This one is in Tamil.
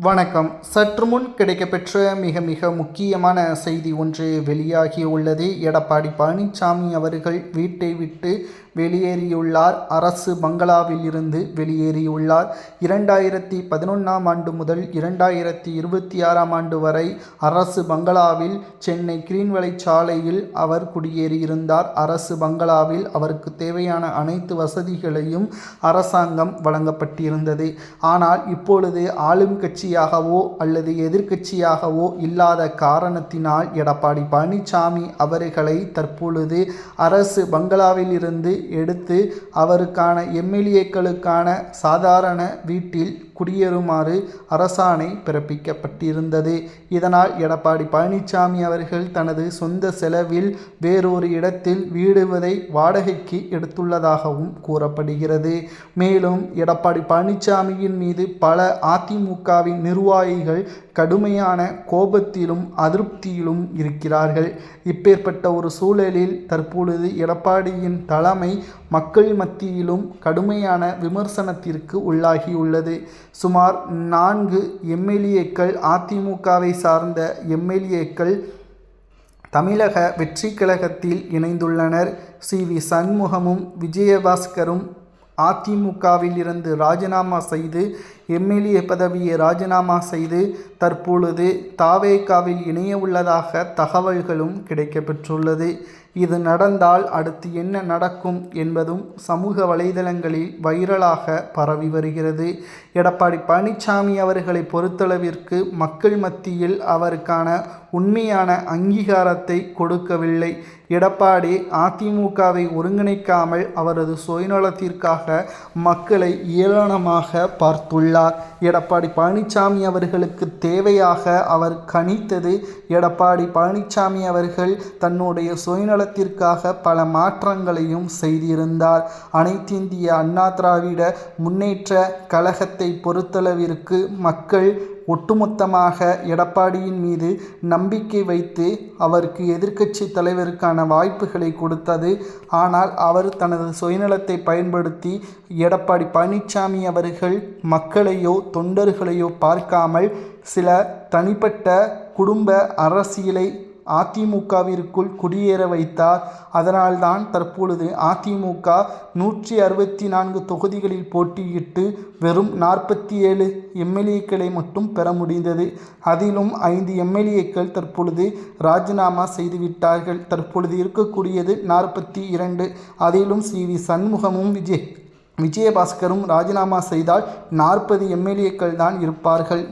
வணக்கம். சற்று முன் கிடைக்கப்பெற்ற மிக முக்கியமான செய்தி ஒன்று வெளியாகியுள்ளது. எடப்பாடி பழனிசாமி அவர்கள் வீட்டை விட்டு வெளியேறியுள்ளார். அரசு பங்களாவில் இருந்து வெளியேறியுள்ளார். 2011ஆம் ஆண்டு முதல் 2026ஆம் ஆண்டு வரை அரசு பங்களாவில் சென்னை கிரீன்வலை சாலையில் அவர் குடியேறியிருந்தார். அரசு பங்களாவில் அவருக்கு தேவையான அனைத்து வசதிகளையும் அரசாங்கம் வழங்கப்பட்டிருந்தது. ஆனால் இப்பொழுது ஆளும் கட்சியாகவோ அல்லது எதிர்க்கட்சியாகவோ இல்லாத காரணத்தினால் எடப்பாடி பழனிசாமி அவர்களை தற்பொழுது அரசு பங்களாவில் இருந்து எடுத்து அவருக்கான எம்எல்ஏக்களுக்கான சாதாரண வீட்டில் குடியேறுமாறு அரசாணை பிறப்பிக்கப்பட்டிருந்தது. இதனால் எடப்பாடி பழனிசாமி அவர்கள் தனது சொந்த செலவில் வேறொரு இடத்தில் வீடுவதை வாடகைக்கு எடுத்துள்ளதாகவும் கூறப்படுகிறது. மேலும் எடப்பாடி பழனிசாமியின் மீது பல அதிமுகவின் நிர்வாகிகள் கடுமையான கோபத்திலும் அதிருப்தியிலும் இருக்கிறார்கள். இப்பேற்பட்ட ஒரு சூழலில் தற்பொழுது எடப்பாடியின் தலைமை மக்கள் மத்தியிலும் கடுமையான விமர்சனத்திற்கு உள்ளாகியுள்ளது. சுமார் 4 எம்எல்ஏக்கள், அதிமுகவை சார்ந்த எம்எல்ஏக்கள் தமிழக வெற்றி கழகத்தில் இணைந்துள்ளனர். சி.வி. சண்முகமும் விஜயபாஸ்கரும் அதிமுகவில் இருந்து ராஜினாமா செய்து எம்எல்ஏ பதவியை ராஜினாமா செய்து தற்பொழுது தாவேகாவில் இணைய உள்ளதாக தகவல்களும் கிடைக்கப்பெற்றுள்ளது. இது நடந்தால் அடுத்து என்ன நடக்கும் என்பதும் சமூக வலைதளங்களில் வைரலாக பரவி வருகிறது. எடப்பாடி பழனிசாமி அவர்களை பொறுத்தளவிற்கு மக்கள் மத்தியில் அவருக்கான உண்மையான அங்கீகாரத்தை கொடுக்கவில்லை. எடப்பாடி அதிமுகவை ஒருங்கிணைக்காமல் அவரது சுயநலத்திற்காக மக்களை ஏளனமாக பார்த்துள்ளார். எடப்பாடி பழனிசாமி அவர்களுக்கு தேவையாக அவர் கணித்தது. எடப்பாடி பழனிசாமி அவர்கள் தன்னுடைய சுயநலத்திற்காக பல மாற்றங்களையும் செய்திருந்தார். அனைத்திந்திய அண்ணா திராவிட முன்னேற்ற கழகத்தை பொறுத்தளவிற்கு மக்கள் ஒட்டுமொத்தமாக எடப்பாடியின் மீது நம்பிக்கை வைத்து அவருக்கு எதிர்க்கட்சி தலைவருக்கான வாய்ப்புகளை கொடுத்தது. ஆனால் அவர் தனது சுயநலத்தை பயன்படுத்தி எடப்பாடி பழனிசாமி அவர்கள் மக்களையோ தொண்டர்களையோ பார்க்காமல் சில தனிப்பட்ட குடும்ப அரசியலை அதிமுகவிற்குள் குடியேற வைத்தார். அதனால்தான் தற்பொழுது அதிமுக 164 தொகுதிகளில் போட்டியிட்டு வெறும் 47 எம்எல்ஏக்களை மட்டும் பெற முடிந்தது. அதிலும் 5 எம்எல்ஏக்கள் தற்பொழுது ராஜினாமா செய்துவிட்டார்கள். தற்பொழுது இருக்கக்கூடியது 42. அதிலும் சி.வி. சண்முகமும் விஜயபாஸ்கரும் ராஜினாமா செய்தால் 40 எம்எல்ஏக்கள் தான் இருப்பார்கள்.